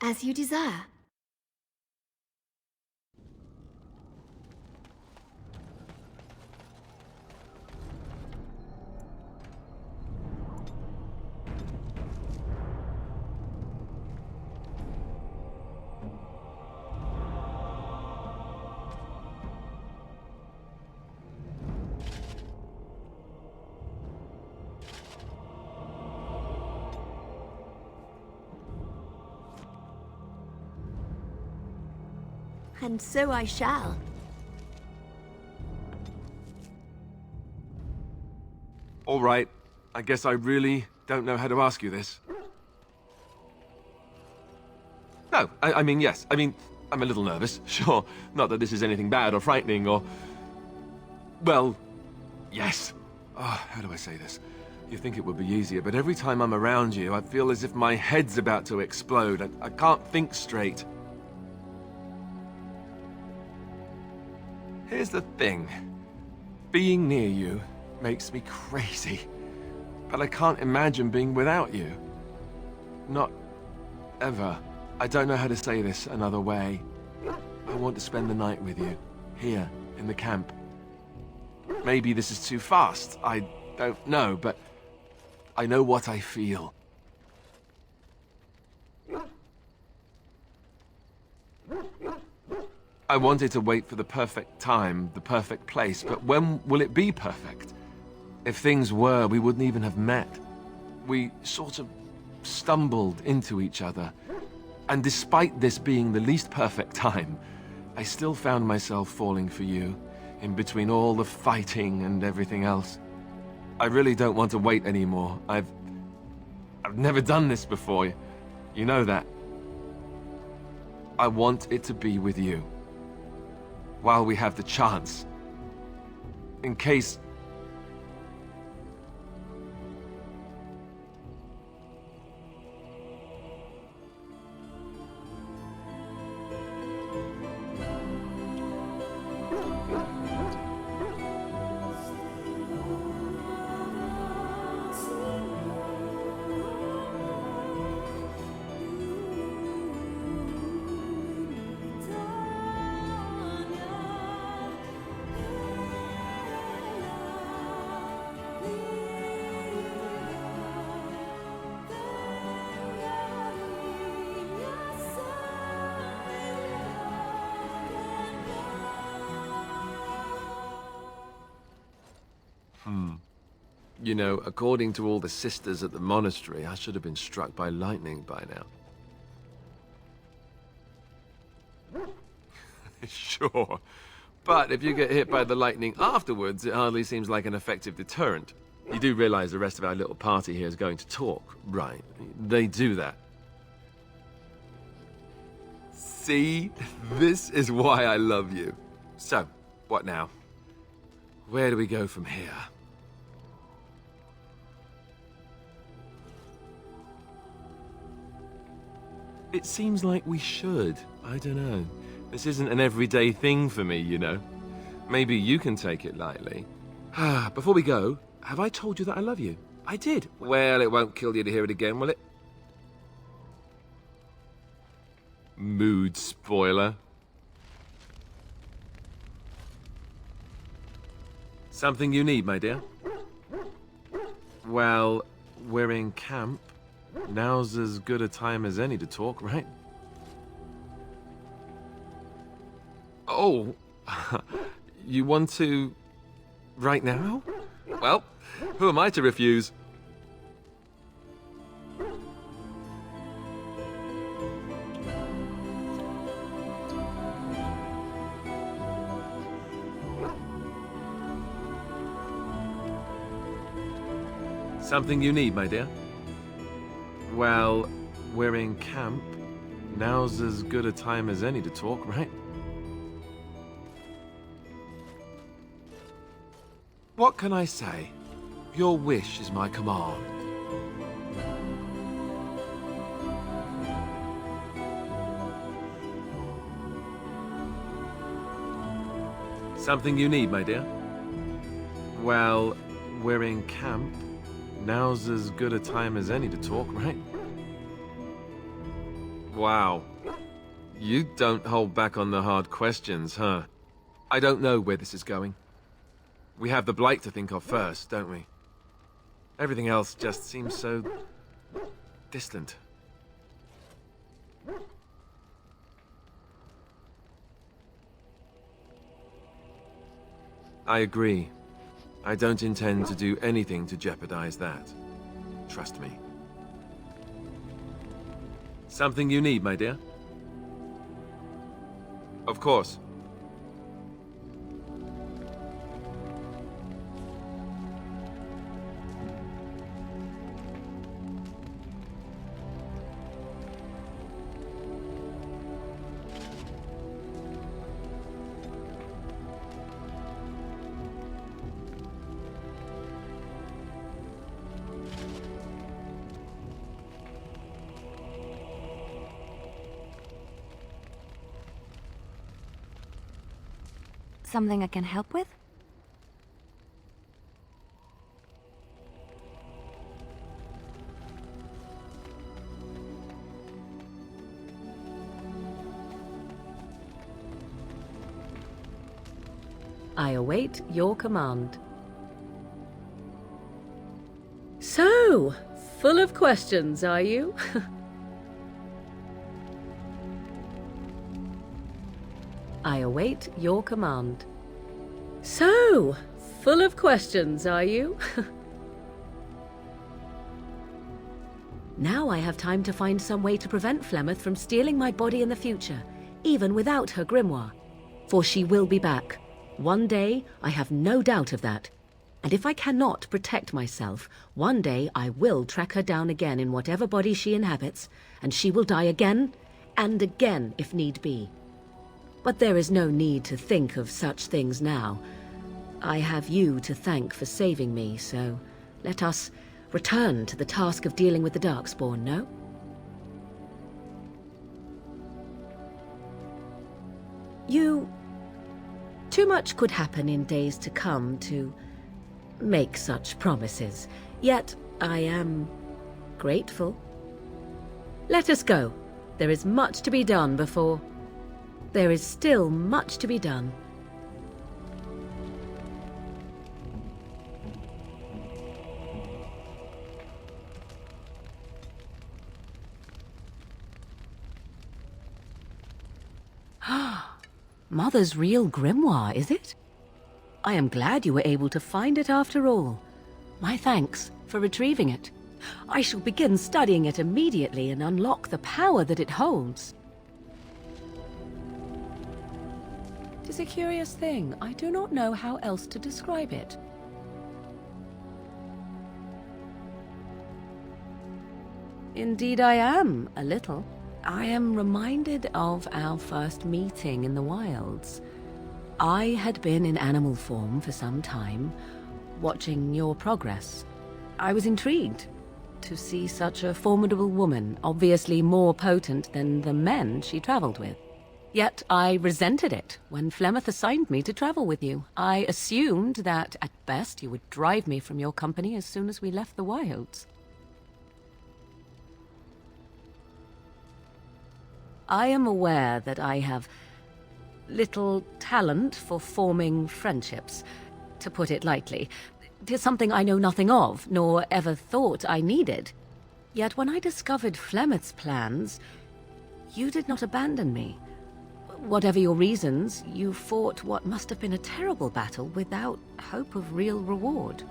As you desire. And so I shall. All right. I guess I really don't know how to ask you this. No, I mean, yes. I mean, I'm a little nervous, sure. Not that this is anything bad or frightening or... Well, yes. Oh, how do I say this? You think it would be easier, but every time I'm around you, I feel as if my head's about to explode. I can't think straight. Here's the thing. Being near you makes me crazy. But I can't imagine being without you. Not ever. I don't know how to say this another way. I want to spend the night with you, here, in the camp. Maybe this is too fast. I don't know, but I know what I feel. I wanted to wait for the perfect time, the perfect place, but when will it be perfect? If things were, we wouldn't even have met. We sort of stumbled into each other. And despite this being the least perfect time, I still found myself falling for you, in between all the fighting and everything else. I really don't want to wait anymore. I've never done this before. You know that. I want it to be with you. While we have the chance. In case... You know, according to all the sisters at the monastery, I should have been struck by lightning by now. Sure. But if you get hit by the lightning afterwards, it hardly seems like an effective deterrent. You do realize the rest of our little party here is going to talk, right? They do that. See? This is why I love you. So, what now? Where do we go from here? It seems like we should. I don't know. This isn't an everyday thing for me, you know. Maybe you can take it lightly. Before we go, have I told you that I love you? I did. Well, it won't kill you to hear it again, will it? Mood spoiler. Something you need, my dear? Well, we're in camp. Now's as good a time as any to talk, right? Oh, you want to... right now? Well, who am I to refuse? Something you need, my dear? Well, we're in camp. Now's as good a time as any to talk, right? What can I say? Your wish is my command. Something you need, my dear? Well, we're in camp. Now's as good a time as any to talk, right? Wow. You don't hold back on the hard questions, huh? I don't know where this is going. We have the blight to think of first, don't we? Everything else just seems so distant. I agree. I don't intend to do anything to jeopardize that. Trust me. Something you need, my dear? Of course. Something I can help with? I await your command. So, full of questions, are you? I await your command. So, full of questions, are you? Now I have time to find some way to prevent Flemeth from stealing my body in the future, even without her grimoire. For she will be back. One day, I have no doubt of that. And if I cannot protect myself, one day I will track her down again in whatever body she inhabits, and she will die again, and again if need be. But there is no need to think of such things now. I have you to thank for saving me, so let us return to the task of dealing with the Darkspawn, no? Too much could happen in days to come to make such promises, yet I am grateful. Let us go. There is much to be done before... There is still much to be done. Mother's real grimoire, is it? I am glad you were able to find it after all. My thanks for retrieving it. I shall begin studying it immediately and unlock the power that it holds. It is a curious thing. I do not know how else to describe it. Indeed I am, a little. I am reminded of our first meeting in the wilds. I had been in animal form for some time, watching your progress. I was intrigued to see such a formidable woman, obviously more potent than the men she traveled with. Yet I resented it when Flemeth assigned me to travel with you. I assumed that, at best, you would drive me from your company as soon as we left the wilds. I am aware that I have little talent for forming friendships, to put it lightly. 'Tis something I know nothing of, nor ever thought I needed. Yet when I discovered Flemeth's plans, you did not abandon me. Whatever your reasons, you fought what must have been a terrible battle without hope of real reward.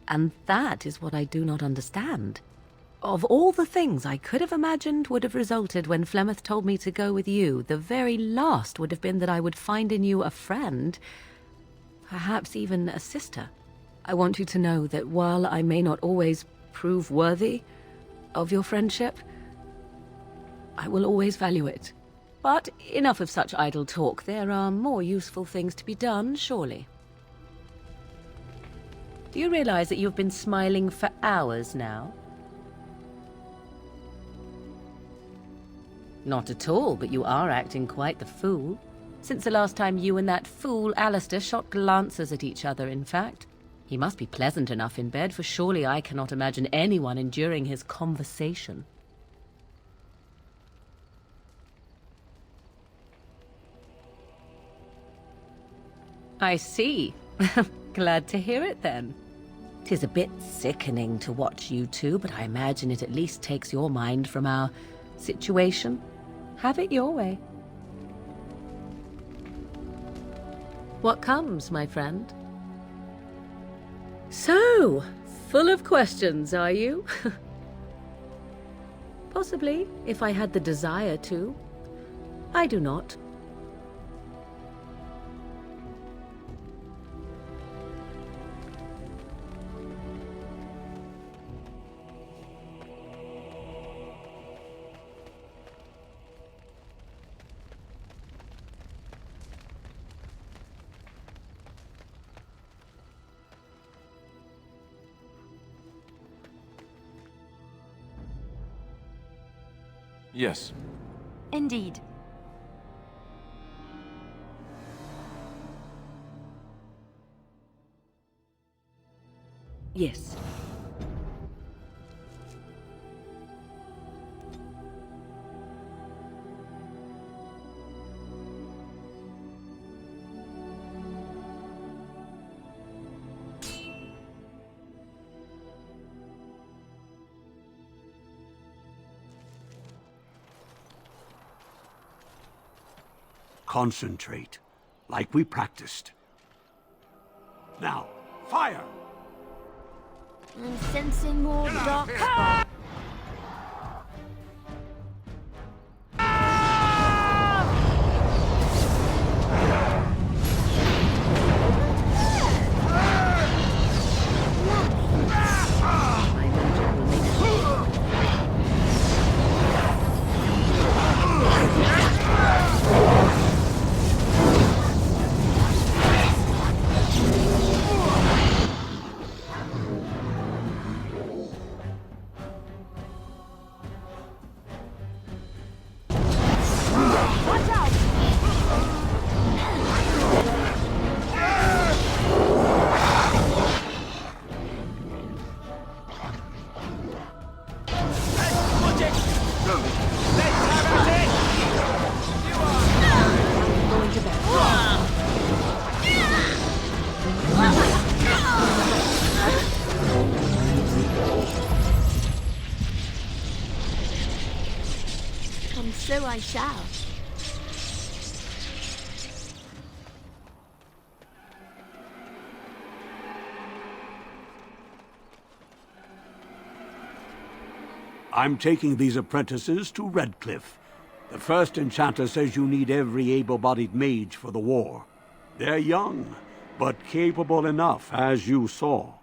And that is what I do not understand. Of all the things I could have imagined would have resulted when Flemeth told me to go with you, the very last would have been that I would find in you a friend, perhaps even a sister. I want you to know that while I may not always prove worthy of your friendship, I will always value it. But enough of such idle talk. There are more useful things to be done, surely. Do you realize that you've been smiling for hours now? Not at all, but you are acting quite the fool. Since the last time you and that fool Alistair shot glances at each other, in fact. He must be pleasant enough in bed, for surely I cannot imagine anyone enduring his conversation. I see. Glad to hear it, then. 'Tis a bit sickening to watch you two, but I imagine it at least takes your mind from our situation. Have it your way. What comes, my friend? So, full of questions, are you? Possibly, if I had the desire to. I do not. Yes. Indeed. Yes. Concentrate, like we practiced. Now, fire! I'm sensing more dark spots. My magic will make So I shall. I'm taking these apprentices to Redcliffe. The first enchanter says you need every able-bodied mage for the war. They're young, but capable enough, as you saw.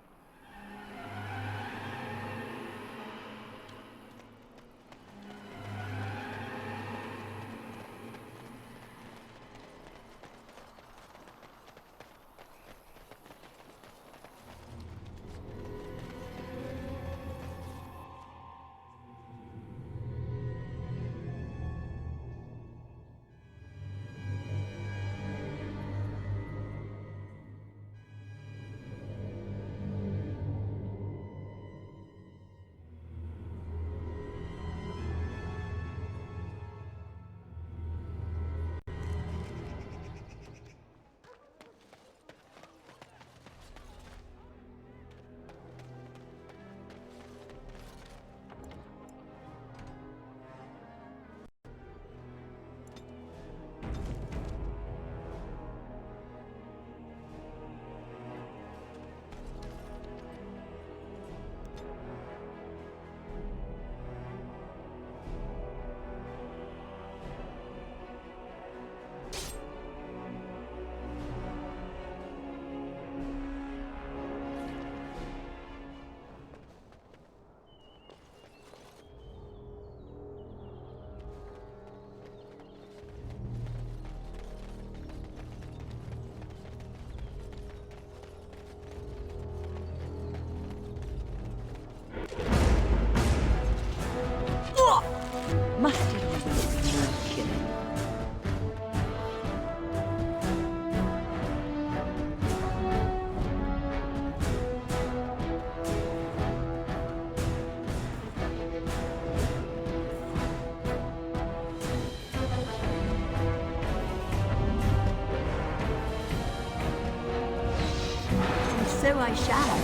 So I shall.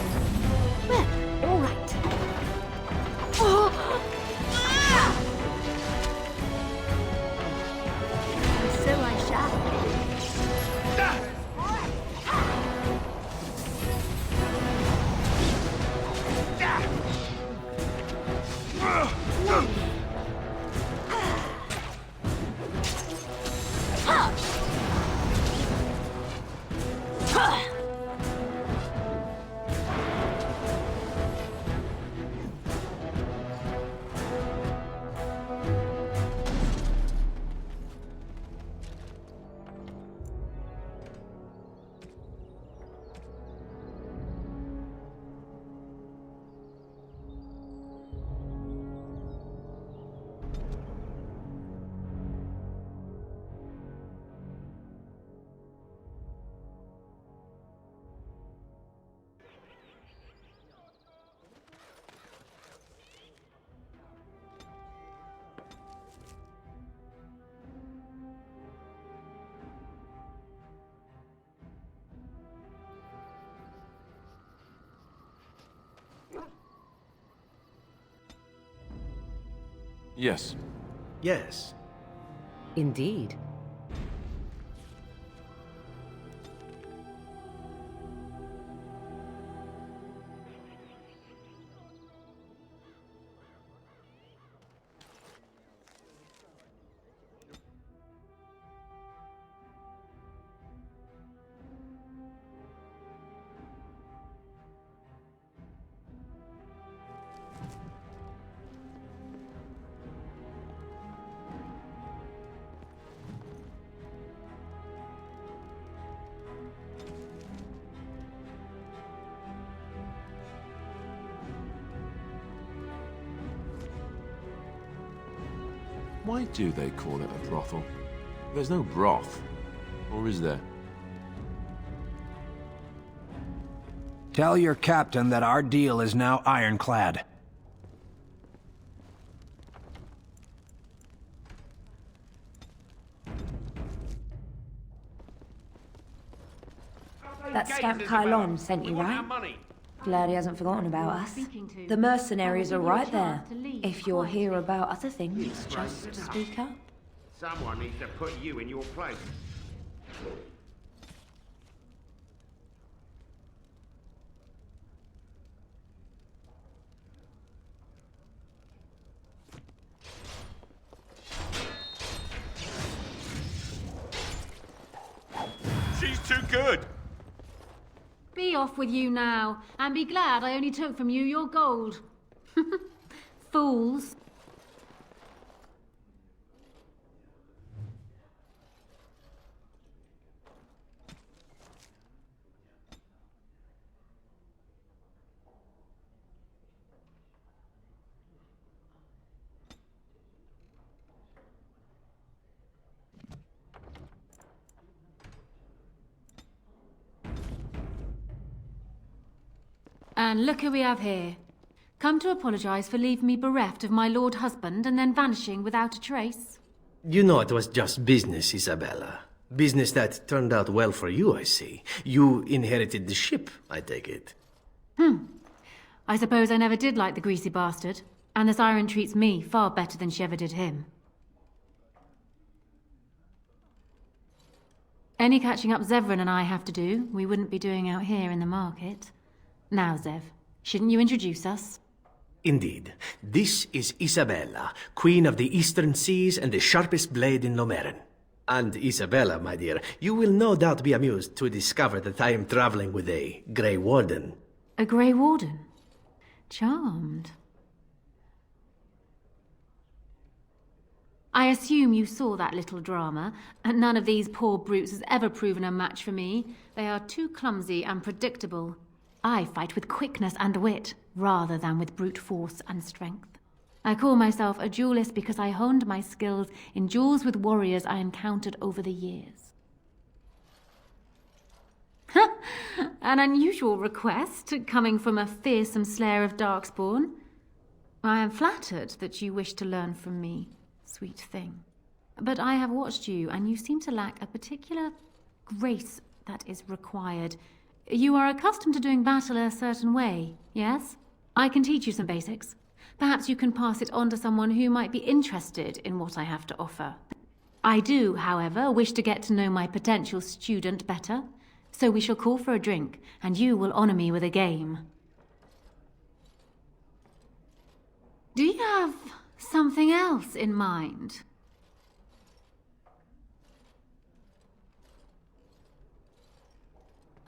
Well, all right. So I shall. Yes. Yes. Indeed. Why do they call it a brothel? There's no broth. Or is there? Tell your captain that our deal is now ironclad. That scamp Kylon sent you, right? Glad he hasn't forgotten about us. The mercenaries are right there. If you're here about other things, just speak up. Someone needs to put you in your place. She's too good! Be off with you now, and be glad I only took from you your gold. Fools. And look who we have here. Come to apologise for leaving me bereft of my lord husband and then vanishing without a trace. You know it was just business, Isabela. Business that turned out well for you, I see. You inherited the ship, I take it. I suppose I never did like the greasy bastard, and the siren treats me far better than she ever did him. Any catching up Zevran and I have to do, we wouldn't be doing out here in the market. Now, Zev, shouldn't you introduce us? Indeed. This is Isabela, Queen of the Eastern Seas and the sharpest blade in Lomerin. And Isabela, my dear, you will no doubt be amused to discover that I am traveling with a Grey Warden. A Grey Warden? Charmed. I assume you saw that little drama, and none of these poor brutes has ever proven a match for me. They are too clumsy and predictable. I fight with quickness and wit, rather than with brute force and strength. I call myself a duelist because I honed my skills in duels with warriors I encountered over the years. An unusual request, coming from a fearsome slayer of Darkspawn. I am flattered that you wish to learn from me, sweet thing. But I have watched you, and you seem to lack a particular grace that is required You are accustomed to doing battle a certain way, yes? I can teach you some basics. Perhaps you can pass it on to someone who might be interested in what I have to offer. I do, however, wish to get to know my potential student better, so we shall call for a drink, and you will honor me with a game. Do you have something else in mind?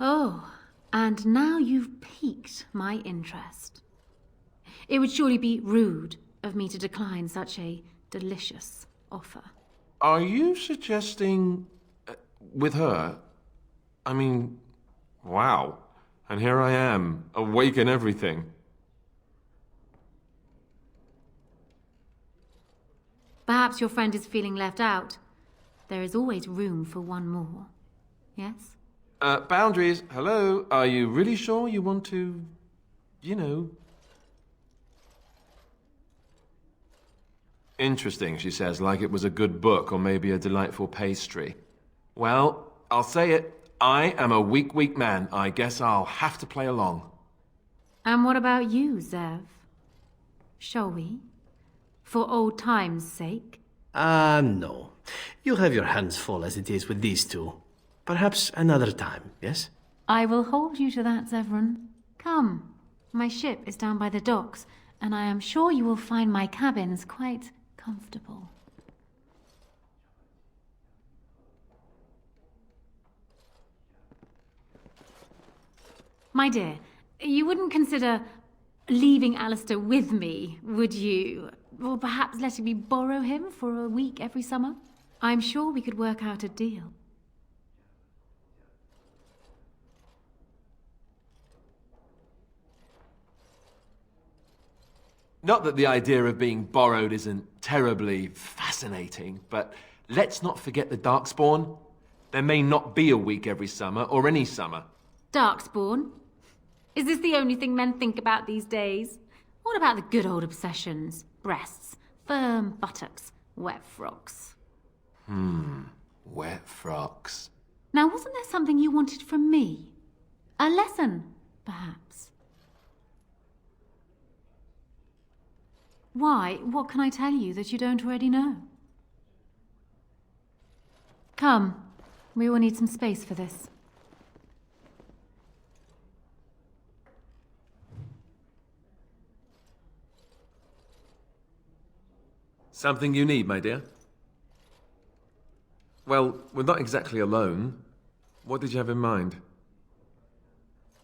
Oh, and now you've piqued my interest. It would surely be rude of me to decline such a delicious offer. Are you suggesting... with her? I mean, wow. And here I am, awake and everything. Perhaps your friend is feeling left out. There is always room for one more. Yes? Boundaries, hello? Are you really sure you want to... you know... Interesting, she says, like it was a good book or maybe a delightful pastry. Well, I'll say it. I am a weak man. I guess I'll have to play along. And what about you, Zev? Shall we? For old time's sake? No. You have your hands full as it is with these two. Perhaps another time, yes? I will hold you to that, Zevran. Come. My ship is down by the docks, and I am sure you will find my cabins quite comfortable. My dear, you wouldn't consider leaving Alistair with me, would you? Or perhaps letting me borrow him for a week every summer? I'm sure we could work out a deal. Not that the idea of being borrowed isn't terribly fascinating, but let's not forget the Darkspawn. There may not be a week every summer, or any summer. Darkspawn? Is this the only thing men think about these days? What about the good old obsessions? Breasts, firm buttocks, wet frocks. Wet frocks. Now, wasn't there something you wanted from me? A lesson, perhaps? Why? What can I tell you that you don't already know? Come, we will need some space for this. Something you need, my dear? Well, we're not exactly alone. What did you have in mind?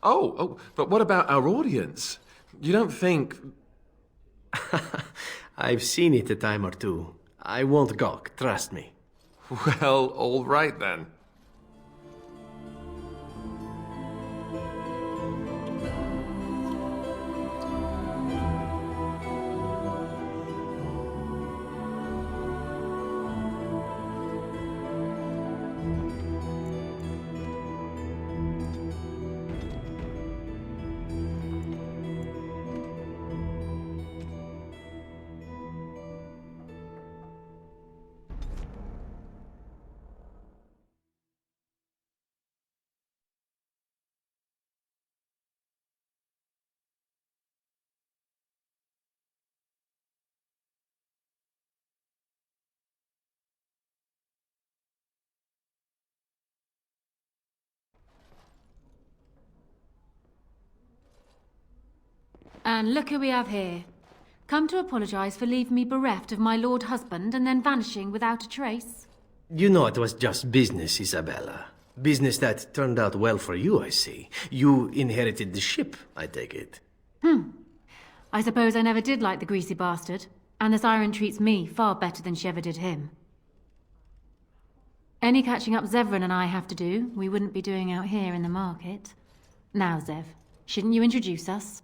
Oh, but what about our audience? You don't think... I've seen it a time or two. I won't gawk, trust me. Well, all right then. And look who we have here. Come to apologise for leaving me bereft of my lord husband and then vanishing without a trace. You know it was just business, Isabela. Business that turned out well for you, I see. You inherited the ship, I take it. I suppose I never did like the greasy bastard, and the siren treats me far better than she ever did him. Any catching up Zevran and I have to do, we wouldn't be doing out here in the market. Now, Zev, shouldn't you introduce us?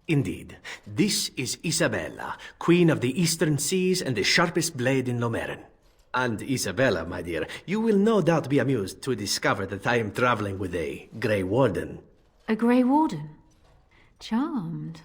Indeed. This is Isabela, Queen of the Eastern Seas and the sharpest blade in Lomerin. And Isabela, my dear, you will no doubt be amused to discover that I am traveling with a Grey Warden. A Grey Warden? Charmed.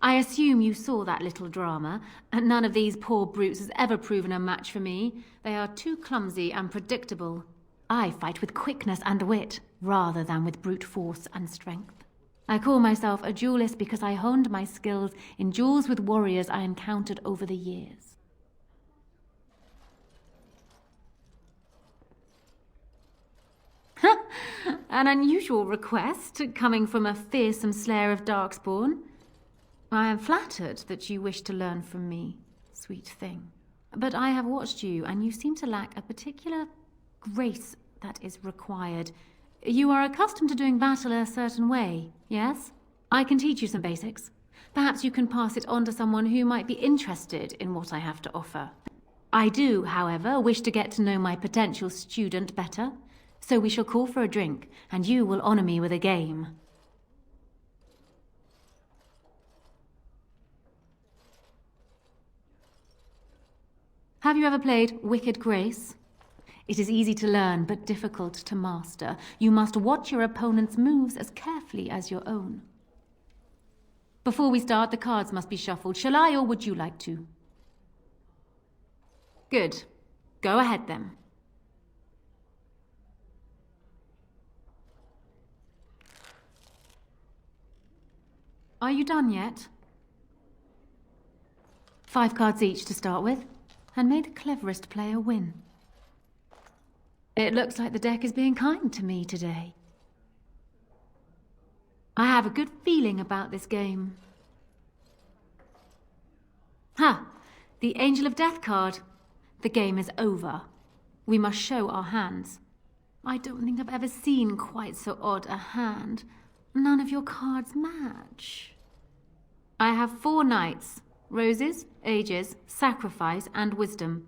I assume you saw that little drama, and none of these poor brutes has ever proven a match for me. They are too clumsy and predictable. I fight with quickness and wit, rather than with brute force and strength. I call myself a duelist because I honed my skills in duels with warriors I encountered over the years. An unusual request, coming from a fearsome slayer of darkspawn. I am flattered that you wish to learn from me, sweet thing. But I have watched you, and you seem to lack a particular grace that is required. You are accustomed to doing battle a certain way, yes? I can teach you some basics. Perhaps you can pass it on to someone who might be interested in what I have to offer. I do, however, wish to get to know my potential student better, so we shall call for a drink, and you will honor me with a game. Have you ever played Wicked Grace? It is easy to learn, but difficult to master. You must watch your opponent's moves as carefully as your own. Before we start, the cards must be shuffled. Shall I, or would you like to? Good. Go ahead, then. Are you done yet? 5 cards each to start with, and may the cleverest player win. It looks like the deck is being kind to me today. I have a good feeling about this game. Ha! The Angel of Death card. The game is over. We must show our hands. I don't think I've ever seen quite so odd a hand. None of your cards match. I have 4 knights. Roses, ages, sacrifice, and wisdom.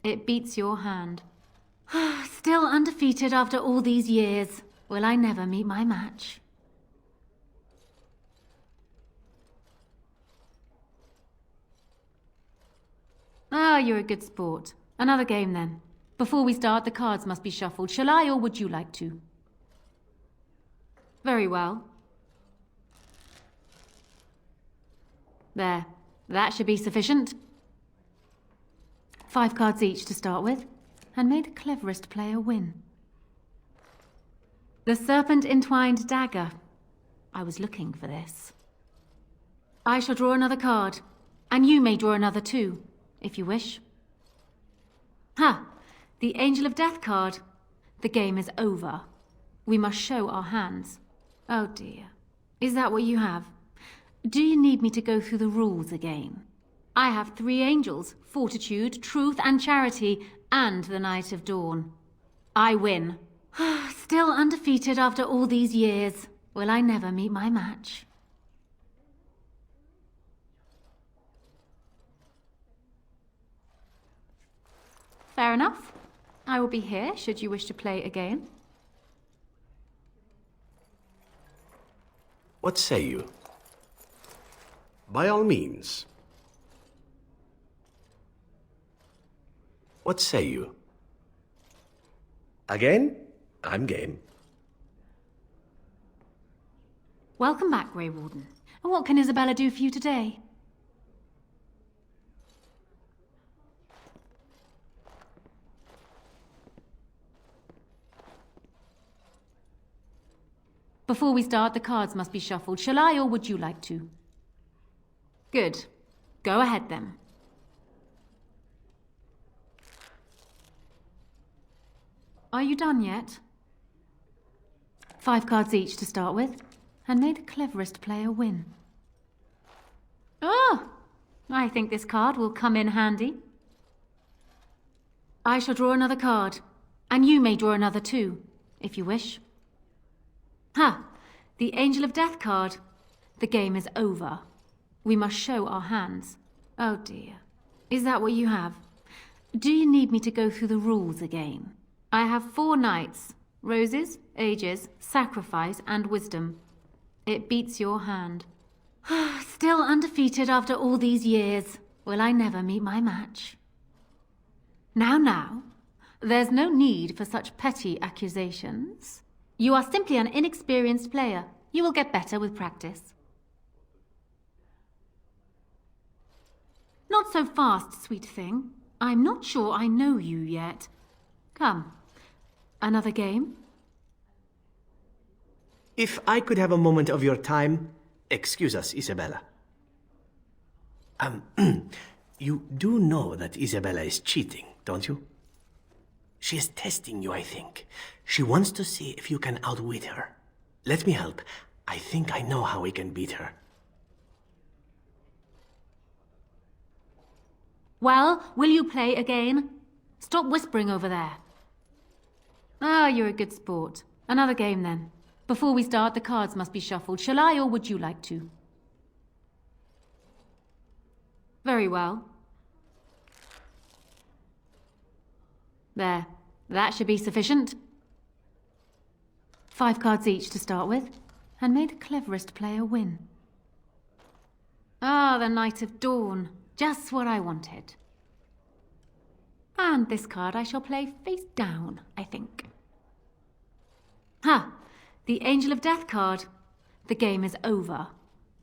It beats your hand. Still undefeated after all these years. Will I never meet my match? Ah, you're a good sport. Another game, then. Before we start, the cards must be shuffled. Shall I, or would you like to? Very well. There. That should be sufficient. 5 cards each to start with, and may the cleverest player win. The serpent-entwined dagger. I was looking for this. I shall draw another card, and you may draw another too, if you wish. Ha! The Angel of Death card. The game is over. We must show our hands. Oh dear. Is that what you have? Do you need me to go through the rules again? I have 3 angels, fortitude, truth, and charity, and the Night of Dawn. I win. Still undefeated after all these years. Will I never meet my match? Fair enough. I will be here should you wish to play again. What say you? By all means. What say you? Again? I'm game. Welcome back, Grey Warden. And what can Isabela do for you today? Before we start, the cards must be shuffled. Shall I, or would you like to? Good. Go ahead, then. Are you done yet? 5 cards each to start with, and may the cleverest player win. Oh! I think this card will come in handy. I shall draw another card, and you may draw another too, if you wish. Ha! The Angel of Death card. The game is over. We must show our hands. Oh dear. Is that what you have? Do you need me to go through the rules again? I have 4 knights. Roses, ages, sacrifice, and wisdom. It beats your hand. Still undefeated after all these years. Will I never meet my match? Now. There's no need for such petty accusations. You are simply an inexperienced player. You will get better with practice. Not so fast, sweet thing. I'm not sure I know you yet. Come. Another game? If I could have a moment of your time, excuse us, Isabela. You do know that Isabela is cheating, don't you? She is testing you, I think. She wants to see if you can outwit her. Let me help. I think I know how we can beat her. Well, will you play again? Stop whispering over there. Ah, you're a good sport. Another game then. Before we start, the cards must be shuffled. Shall I, or would you like to? Very well. There. That should be sufficient. 5 cards each to start with, and may the cleverest player win. Ah, the Knight of Dawn. Just what I wanted. And this card I shall play face down, I think. Ha! The Angel of Death card. The game is over.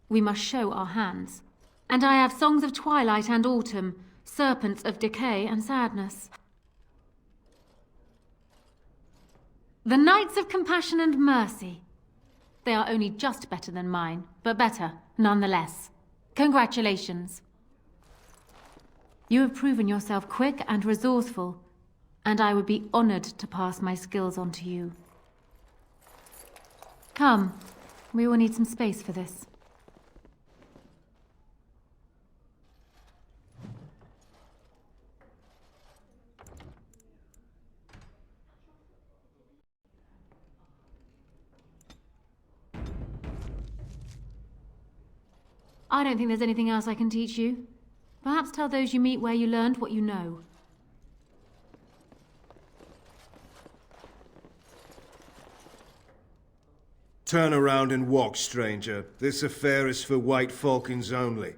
We must show our hands. And I have Songs of Twilight and Autumn, Serpents of Decay and Sadness. The Knights of Compassion and Mercy. They are only just better than mine, but better, nonetheless. Congratulations. You have proven yourself quick and resourceful, and I would be honored to pass my skills on to you. Come, we will need some space for this. I don't think there's anything else I can teach you. Perhaps tell those you meet where you learned what you know. Turn around and walk, stranger. This affair is for white falcons only.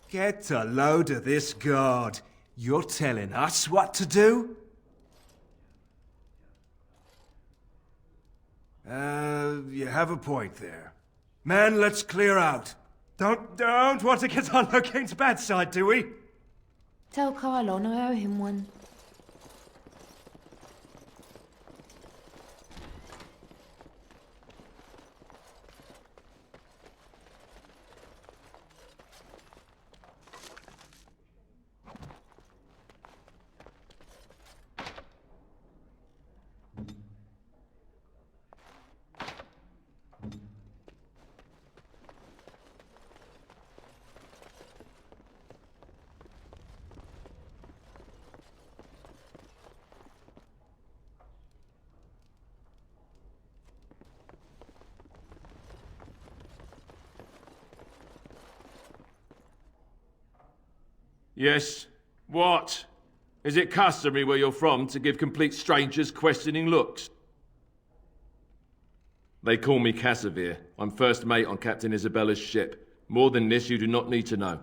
Get a load of this guard. You're telling us what to do? You have a point there. Man, let's clear out. Don't want to get on Locane's bad side, do we? Tell Carlon I owe him one. Yes. What? Is it customary where you're from to give complete strangers questioning looks? They call me Casimir. I'm first mate on Captain Isabella's ship. More than this, you do not need to know.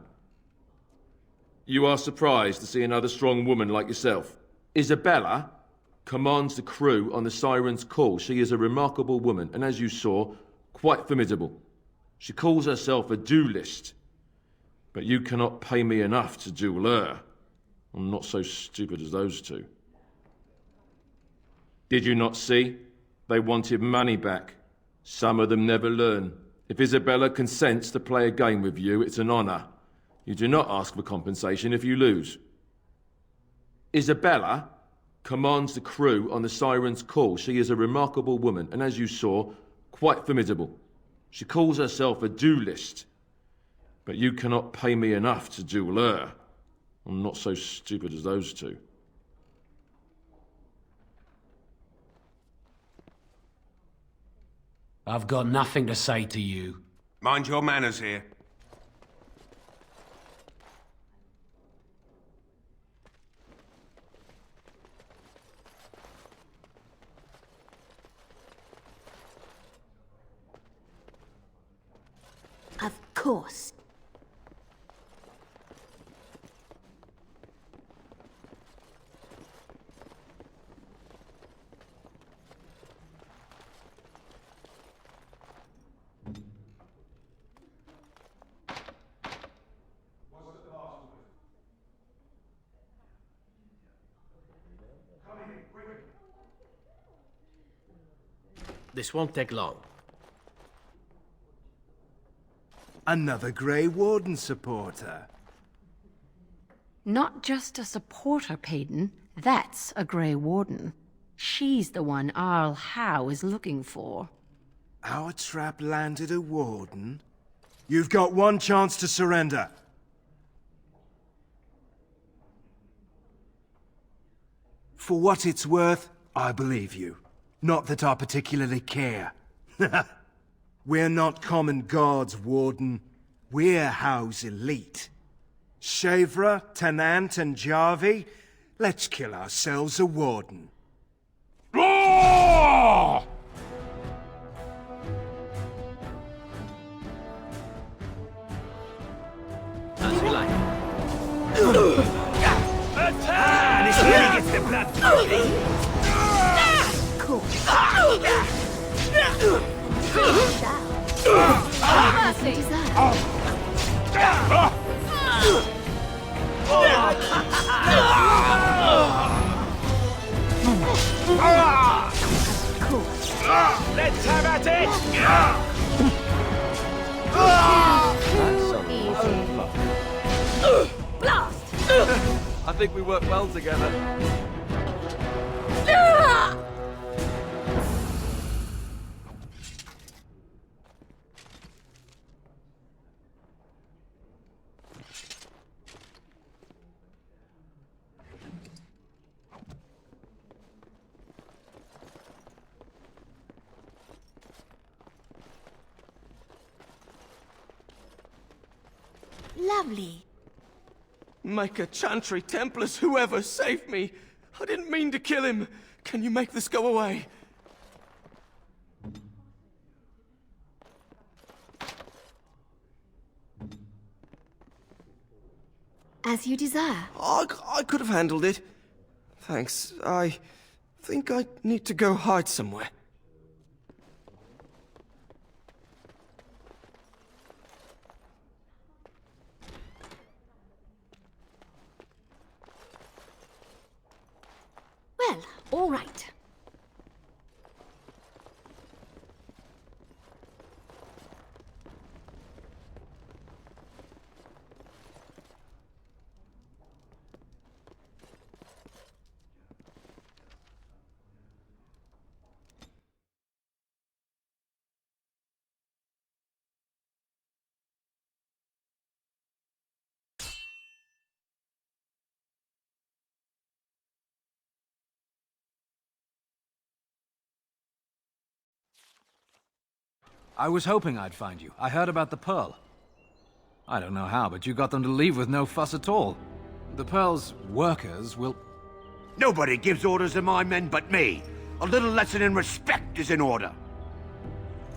You are surprised to see another strong woman like yourself. Isabela commands the crew on the Siren's call. She is a remarkable woman, and as you saw, quite formidable. She calls herself a duelist. But you cannot pay me enough to duel her. I'm not so stupid as those two. Did you not see? They wanted money back. Some of them never learn. If Isabela consents to play a game with you, it's an honor. You do not ask for compensation if you lose. Isabela commands the crew on the Siren's call. She is a remarkable woman, and as you saw, quite formidable. She calls herself a duelist. But you cannot pay me enough to duel her. I'm not so stupid as those two. I've got nothing to say to you. Mind your manners here. Of course. This won't take long. Another Grey Warden supporter. Not just a supporter, Payton. That's a Grey Warden. She's the one Arl Howe is looking for. Our trap landed a Warden? You've got one chance to surrender. For what it's worth, I believe you. Not that I particularly care. We're not common guards, Warden. We're Howe's elite. Shavra, Tennant, and Jarvie, let's kill ourselves a Warden. As you like. And this really gets the blood flowing. Cool. Let's have at it! I think we work well together. Lovely. Micah, Chantry, Templars, whoever, save me! I didn't mean to kill him! Can you make this go away? As you desire. I could have handled it. Thanks. I think I need to go hide somewhere. Well, all right. I was hoping I'd find you. I heard about the Pearl. I don't know how, but you got them to leave with no fuss at all. The Pearl's workers will... Nobody gives orders to my men but me. A little lesson in respect is in order.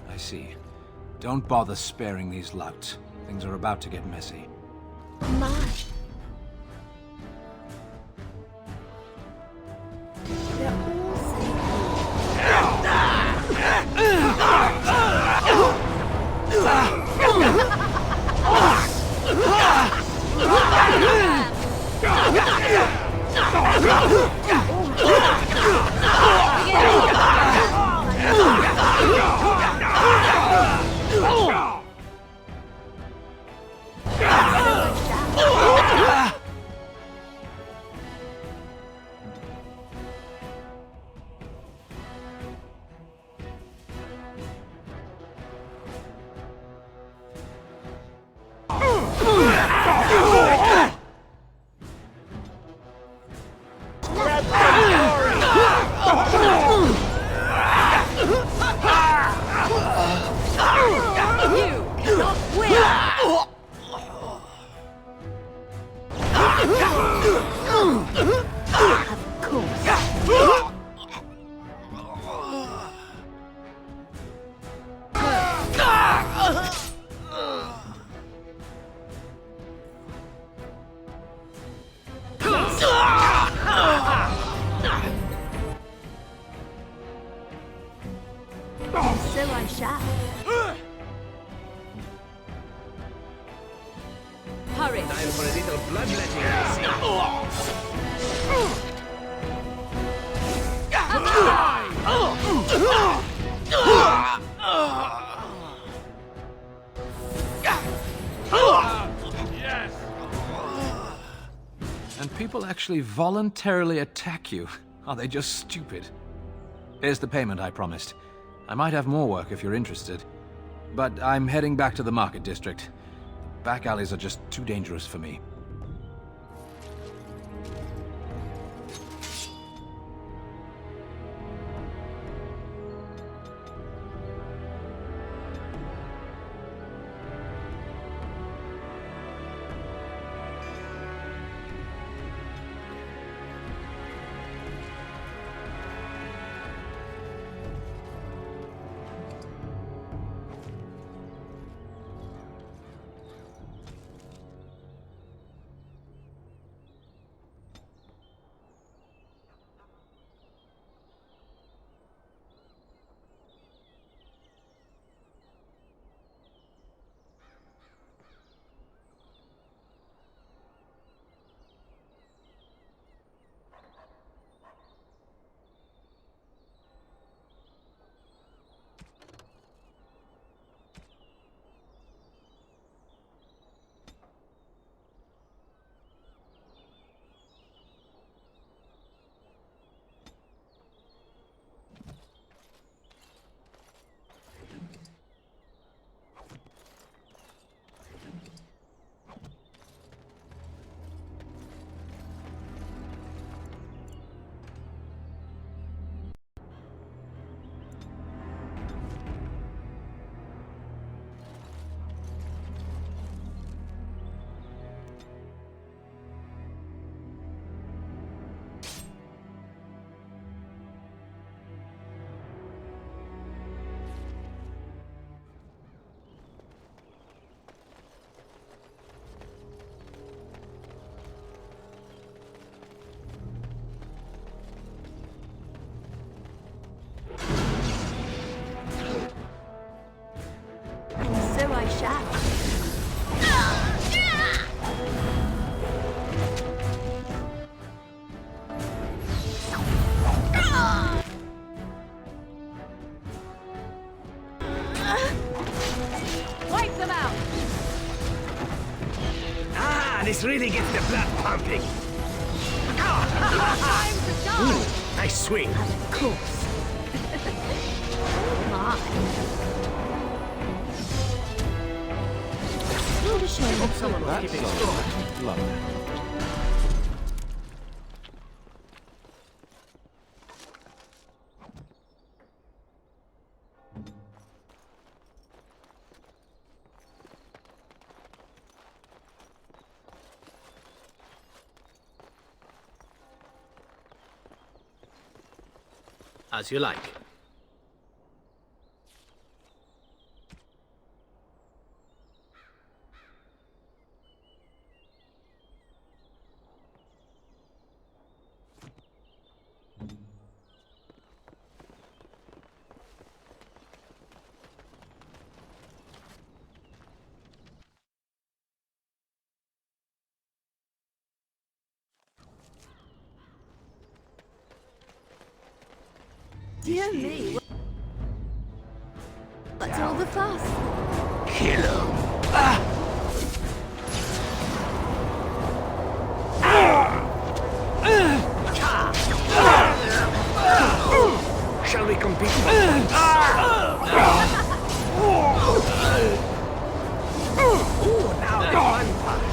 I see. Don't bother sparing these louts. Things are about to get messy. My. They're all Hurry! Time for a little bloodletting, I see. And people actually voluntarily attack you. Are they just stupid? Here's the payment I promised. I might have more work if you're interested. But I'm heading back to the market district. The back alleys are just too dangerous for me. This really gets the blood pumping. Ooh, nice swing. Of course. My. Someone was keeping score. Lovely. As you like. Dear me. What's all the fuss? Kill him. Shall we compete? Now the fun part.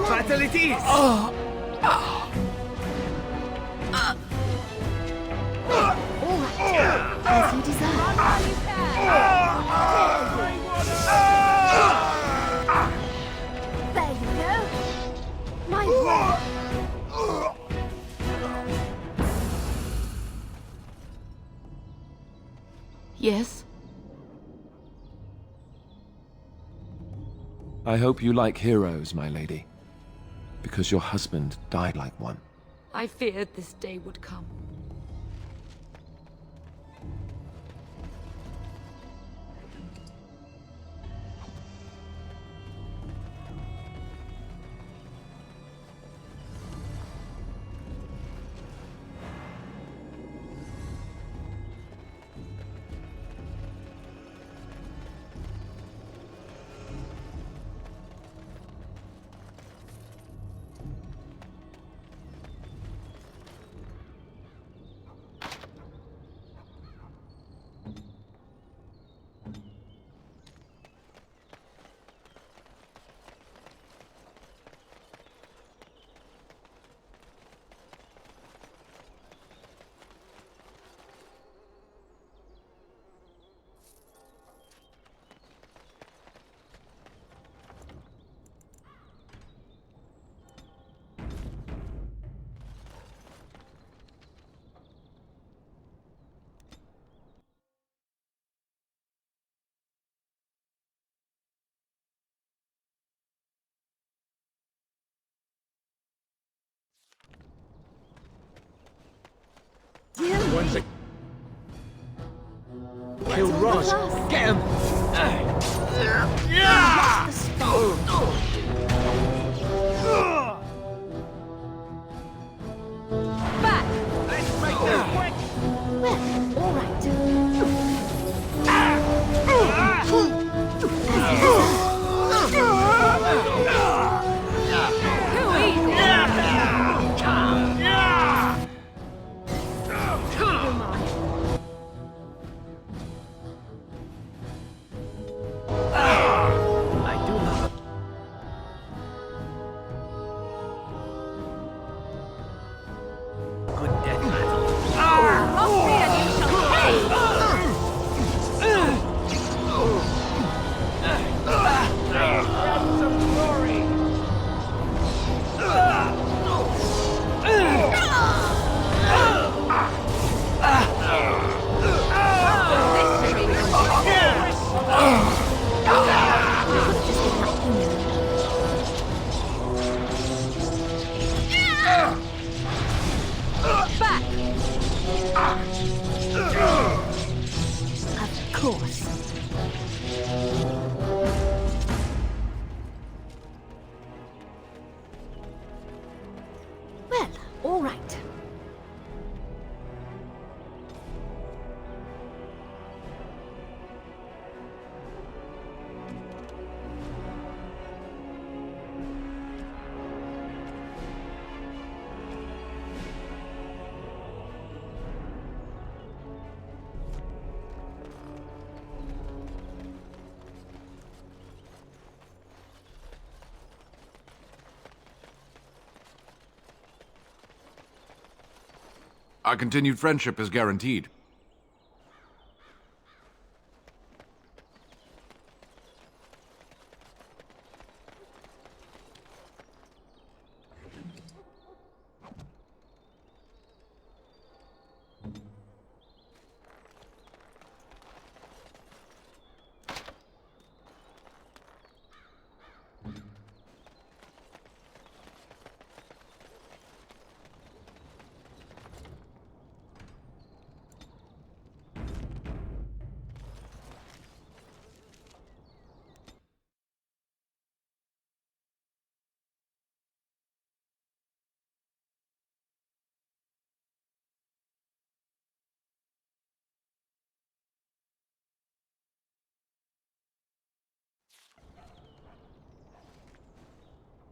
Fatalities! All right. As you desire. There you go. My word. Yes? I hope you like heroes, my lady. Because your husband died like one. I feared this day would come. One's a... Kill Ross. Get him! Back! Let's make this quick! Well, all right. Well, all right. Our continued friendship is guaranteed.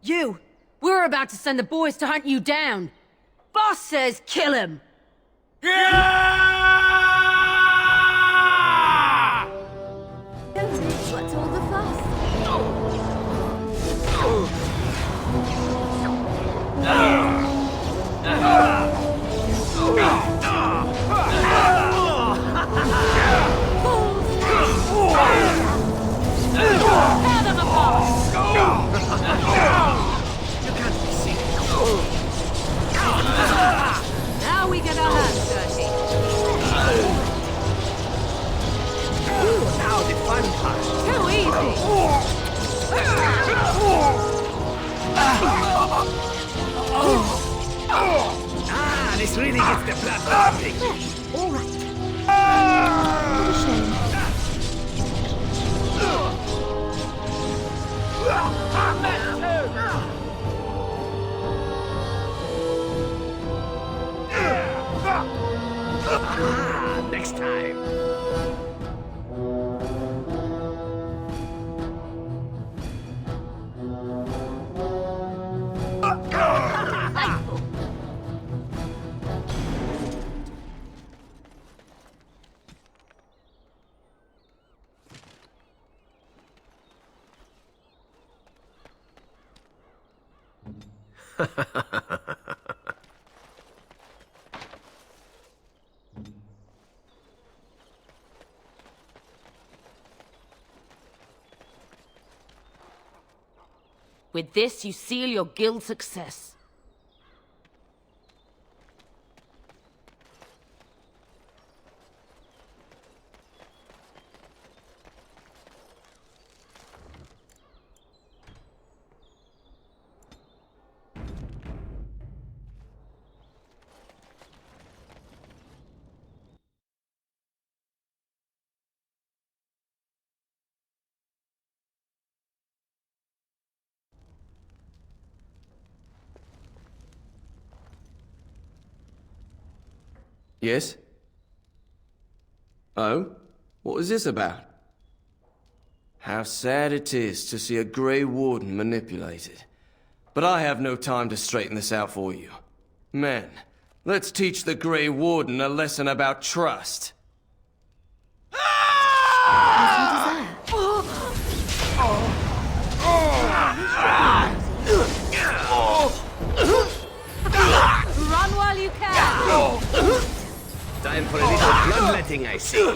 You! We're about to send the boys to hunt you down! Boss says kill him! What's all the fuss? Tear them apart! You can't be seen. Now we get our hands dirty. Now the fun part. Too easy! This really gets the blood pumping. All right. What a shame. Next time. With this, you seal your guild success. Yes? Oh? What is this about? How sad it is to see a Grey Warden manipulated. But I have no time to straighten this out for you. Men, let's teach the Grey Warden a lesson about trust. Run while you can! Time for a little bloodletting, I see. You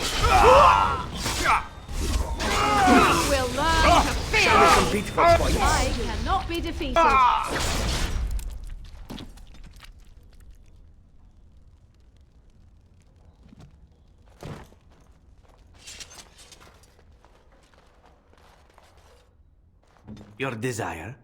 will learn to fear! Shall we compete for points? I cannot be defeated. Your desire?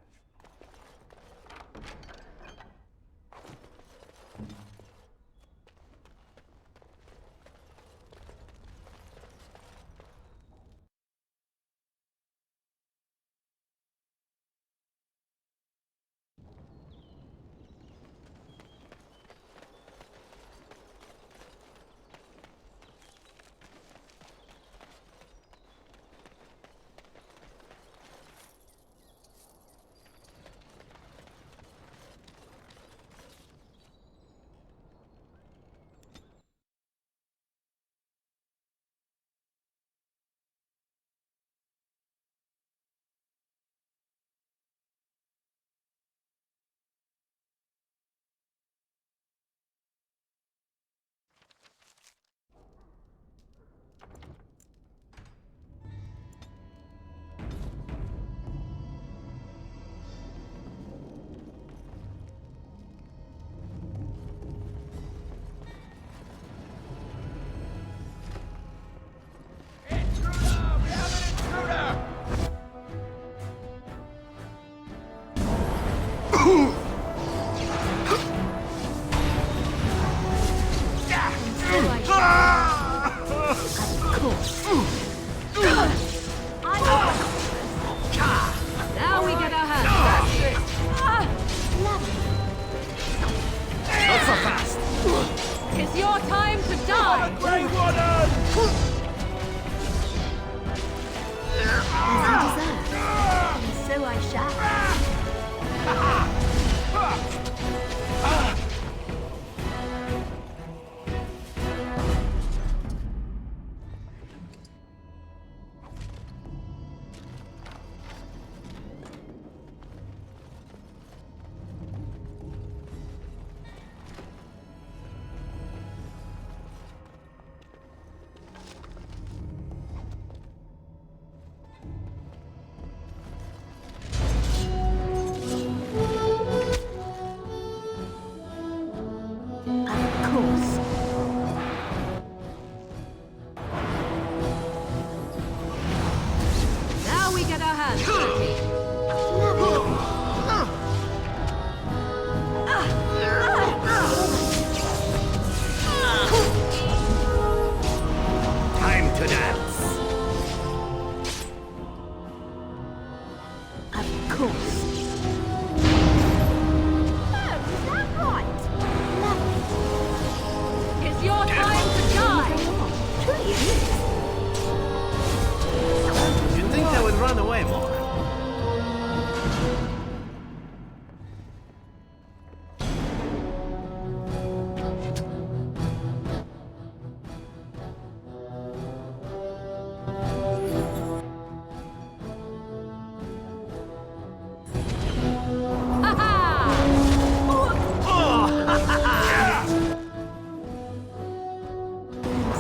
Now we get our hands. Not so fast! It's your time to die! Grey Warden! So I shall. Now we get our hands dirty. Time to dance! Of course. It's your time to die! You'd think I would run away more.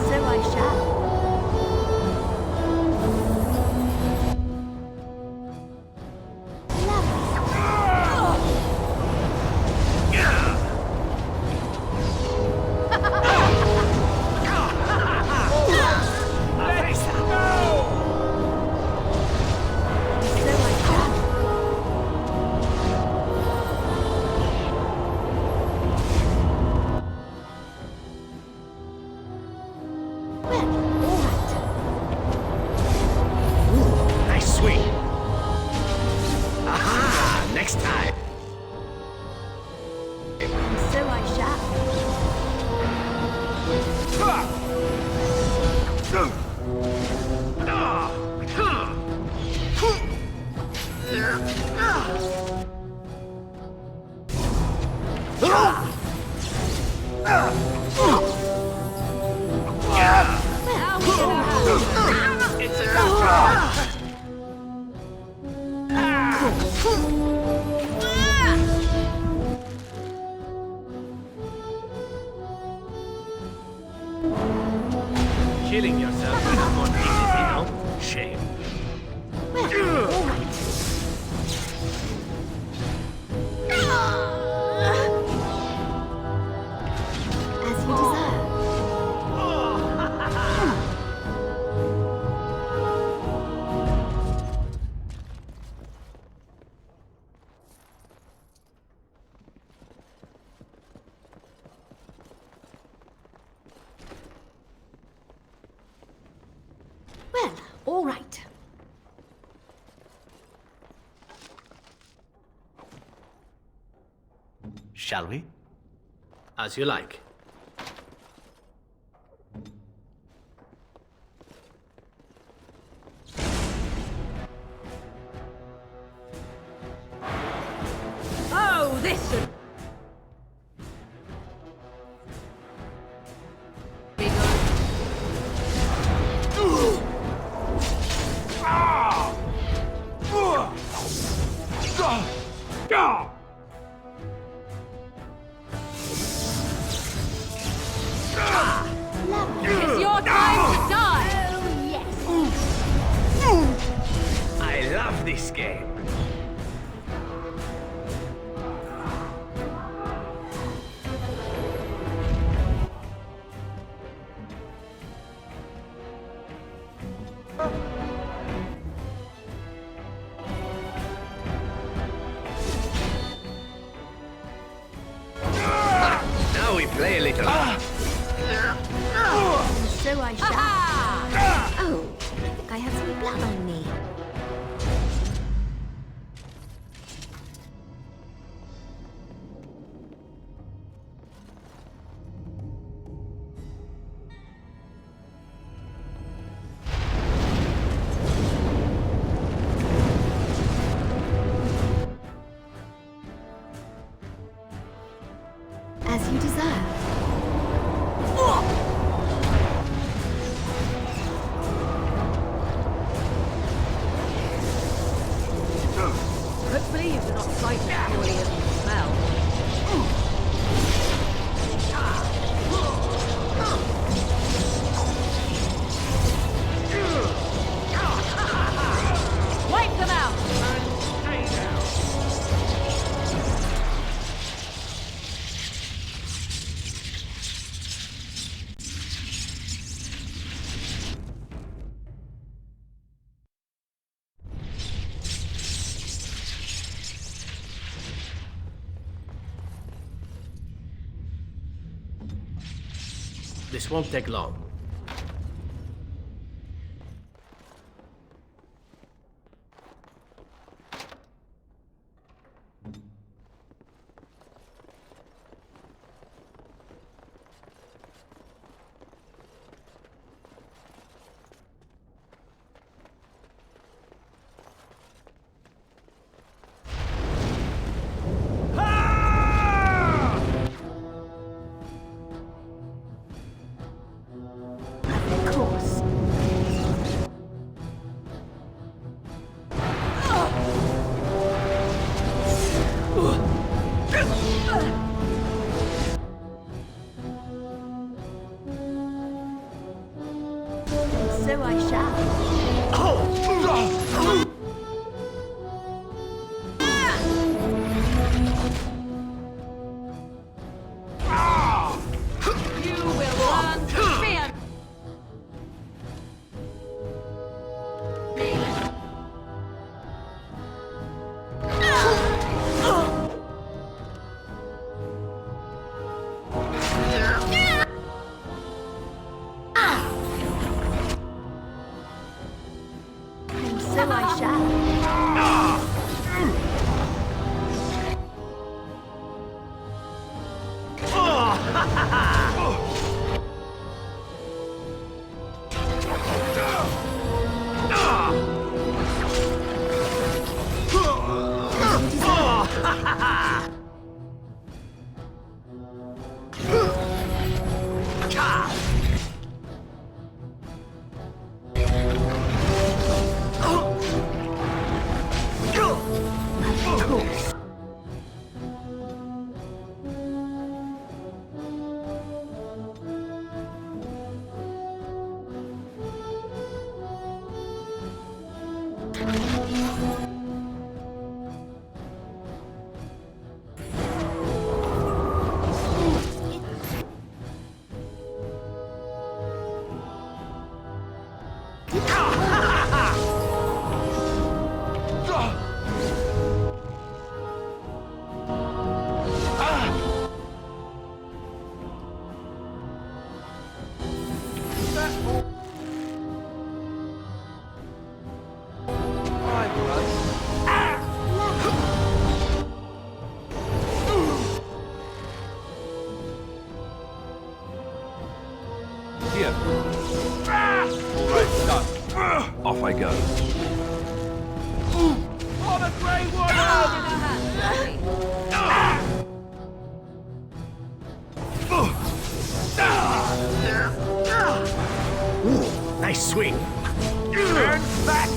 So I shall. Nice swing! Aha! Next time! So I shall. Killing yourself is not easy, no? Shame. As you deserve. Well, all right. Shall we? As you like. Oh, this should be good. It's your time to die! Oh, yes. I love this game. Now we play a little. So I shall. Oh, I think I have some blood on me. As you deserve. Hopefully you do not fight it purely as you smell. Wipe them out! This won't take long. Of course. So I shall. You will learn to fear me. And so I shall. Here. All right, done. Off I go. For the Grey Warden! Nice swing. Turn back!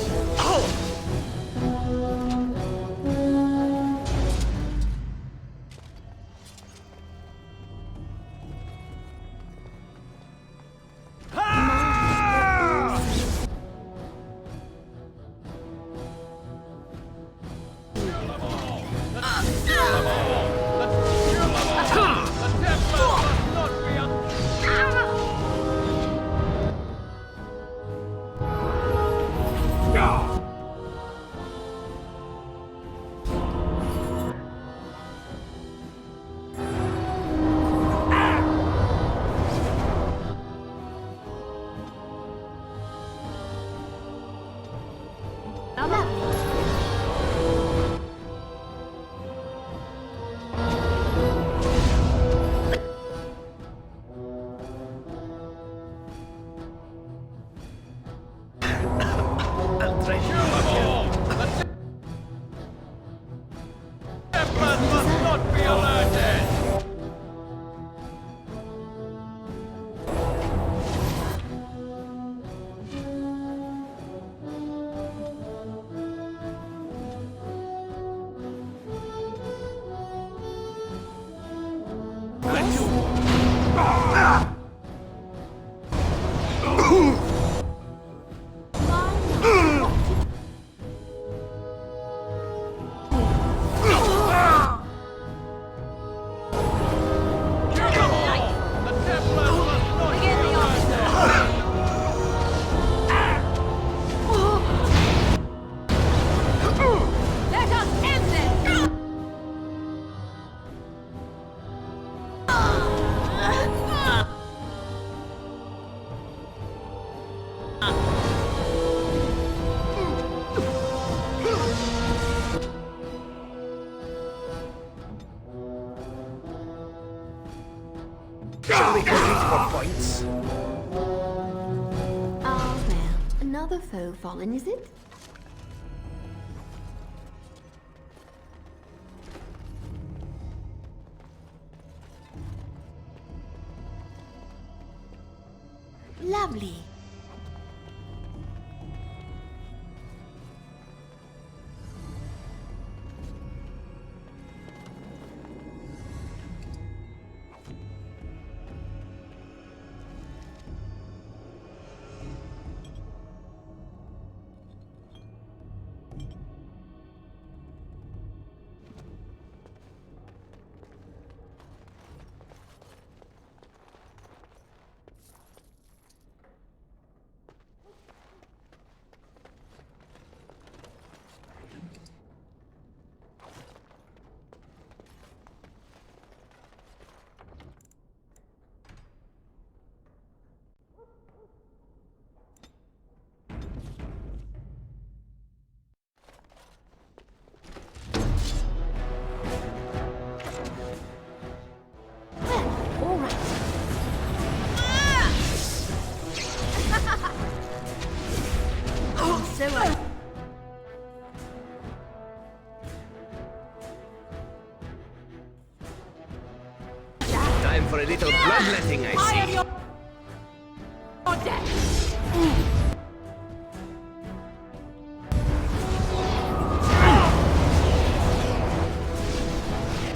Shall we compete for points? Ah, well, another foe fallen, is it? Lovely. Time for a little bloodletting, I see.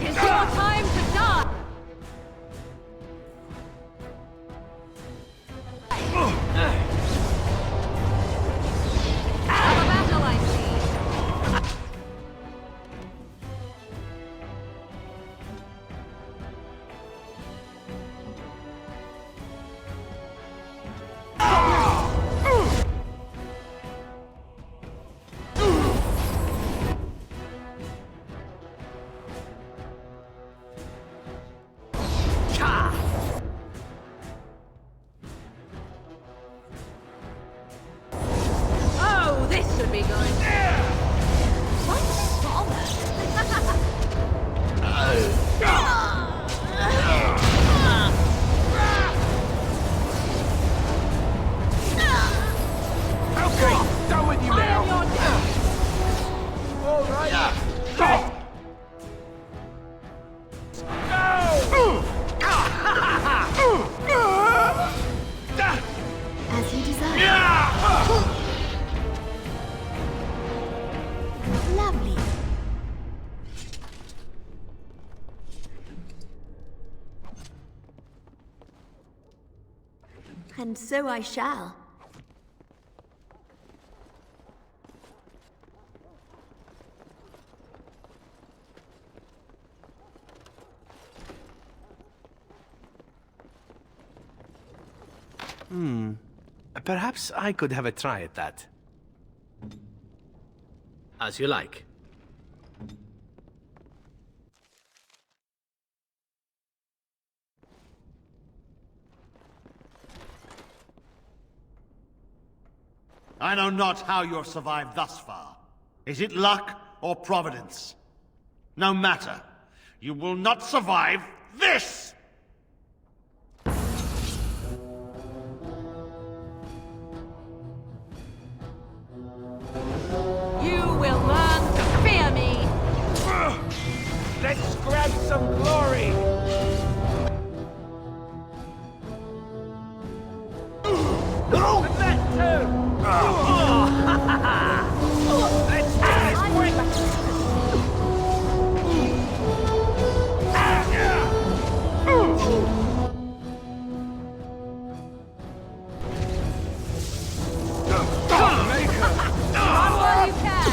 It's your time to die! Have a battle, I see. And so I shall. Perhaps I could have a try at that. As you like. I know not how you have survived thus far. Is it luck or providence? No matter. You will not survive this! You will learn to fear me! Let's grab some glory! And that too! Let's do this quick! Run while you can!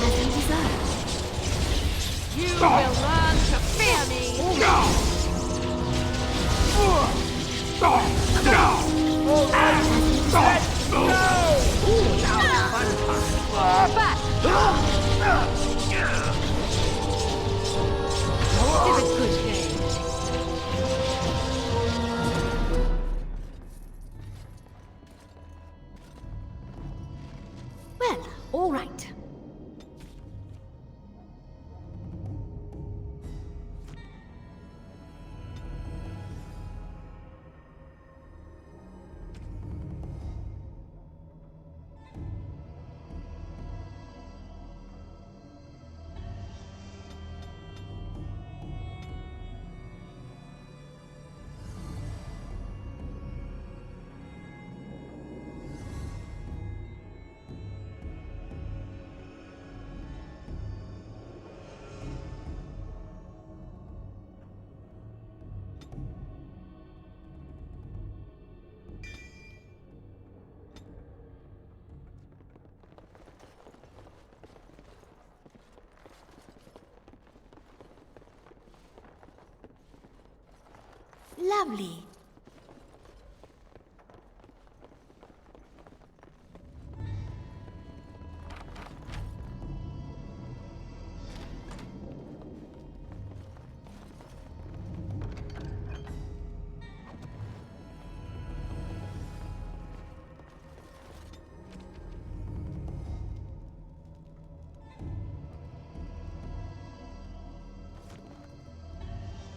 As you desire. You will learn to fear me! Let's go! Back! Give it good game. Well, all right. Lovely.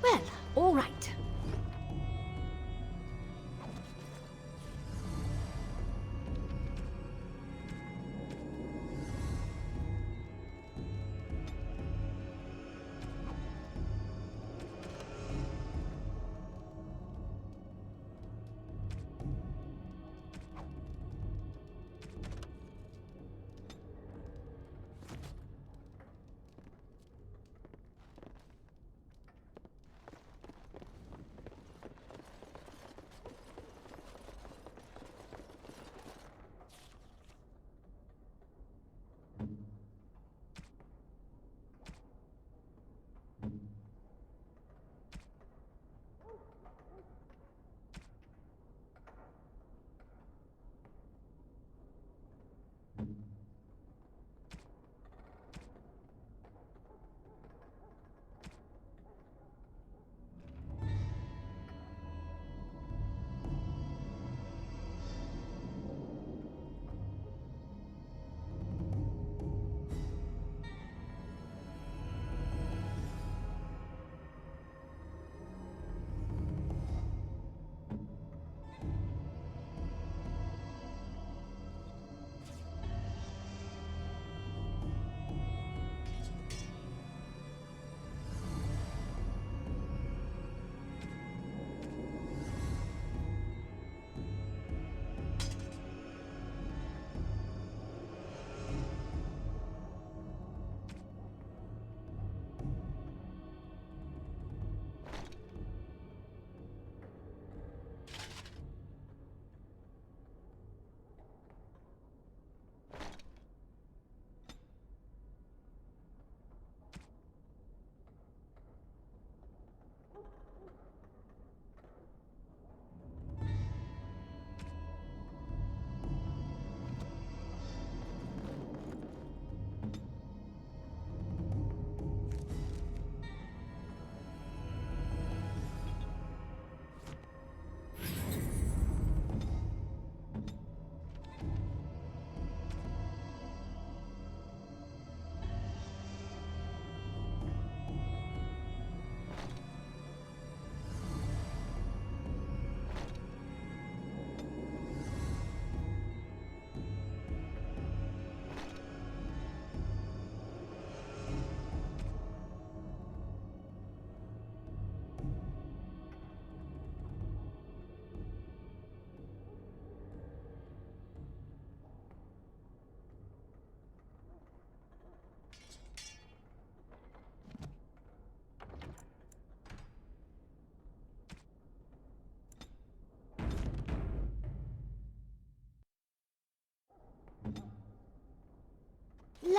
Well, all right.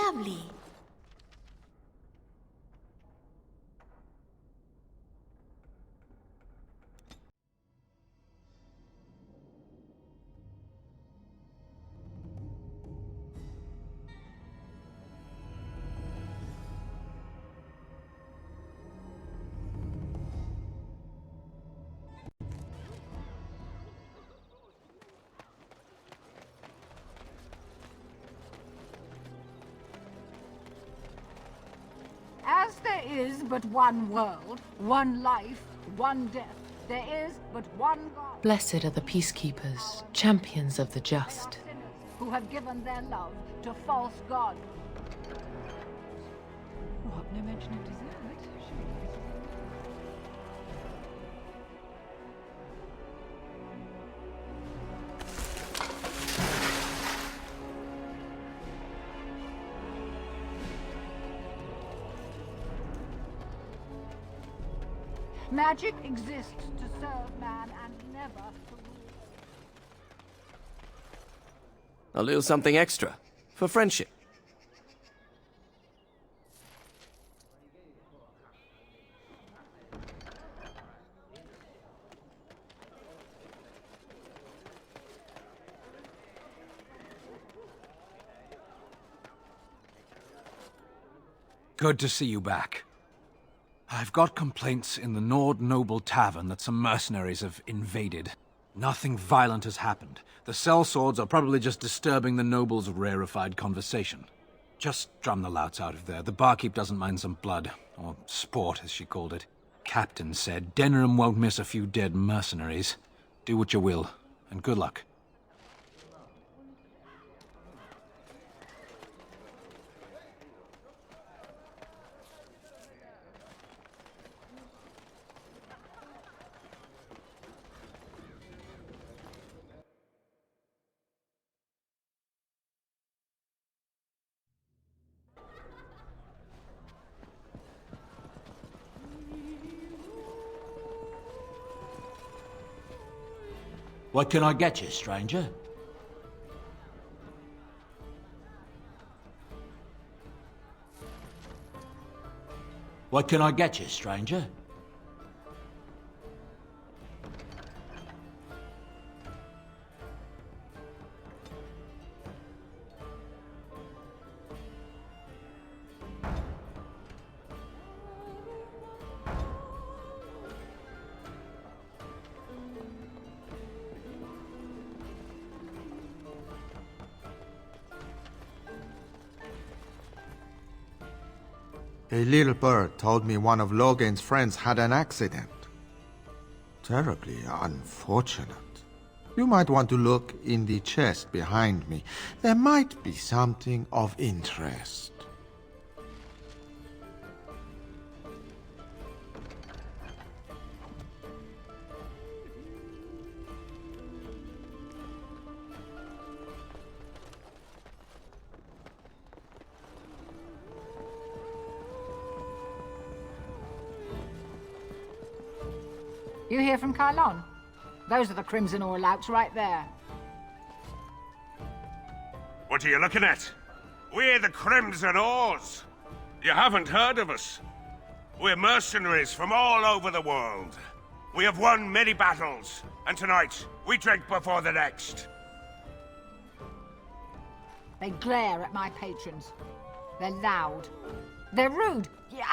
lovely. As there is but one world, one life, one death, there is but one God. Blessed are the peacekeepers, champions of the just. Sinners who have given their love to false gods. What? No mention of dessert? Magic exists to serve man and never to rule. A little something extra for friendship. Good to see you back. I've got complaints in the Nord Noble Tavern that some mercenaries have invaded. Nothing violent has happened. The sellswords are probably just disturbing the nobles' rarefied conversation. Just drum the louts out of there. The barkeep doesn't mind some blood. Or sport, as she called it. Captain said Denerim won't miss a few dead mercenaries. Do what you will, and good luck. What can I get you, stranger? What can I get you, stranger? A little bird told me one of Logan's friends had an accident. Terribly unfortunate. You might want to look in the chest behind me. There might be something of interest. You hear from Kylon? Those are the Crimson Ore louts right there. What are you looking at? We're the Crimson Oars. You haven't heard of us. We're mercenaries from all over the world. We have won many battles, and tonight we drink before the next. They glare at my patrons. They're loud. They're rude,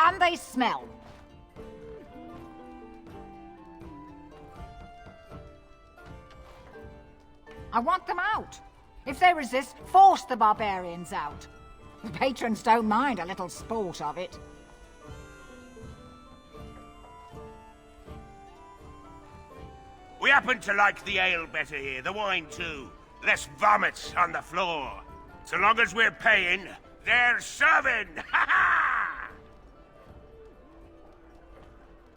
and they smell. I want them out. If they resist, force the barbarians out. The patrons don't mind a little sport of it. We happen to like the ale better here, the wine too. Less vomit on the floor. So long as we're paying, they're serving! Ha ha!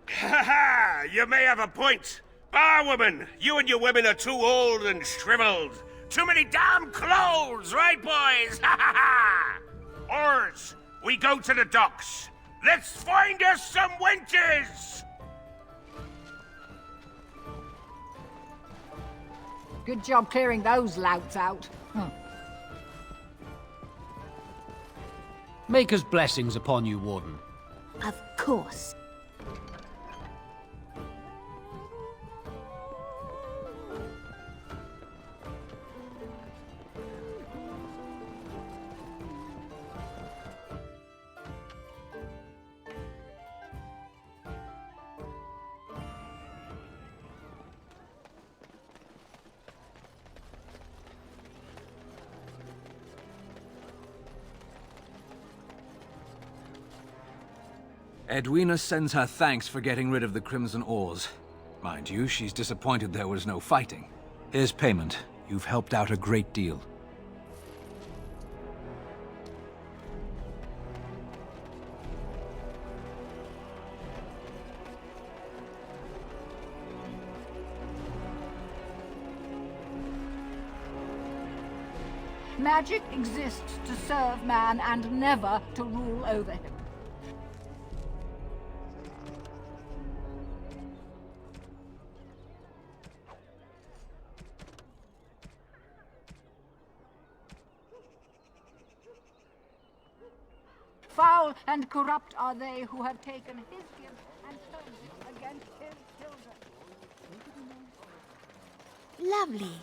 Ha ha! You may have a point. Barwoman, you and your women are too old and shriveled. Too many damn clothes, right, boys? Ha ha ha! Oars, we go to the docks. Let's find us some wenches! Good job clearing those louts out. Maker's blessings upon you, Warden. Of course. Edwina sends her thanks for getting rid of the Crimson Oars. Mind you, she's disappointed there was no fighting. Here's payment. You've helped out a great deal. Magic exists to serve man and never to rule over him. Foul and corrupt are they who have taken his gift and turned it against his children. Lovely.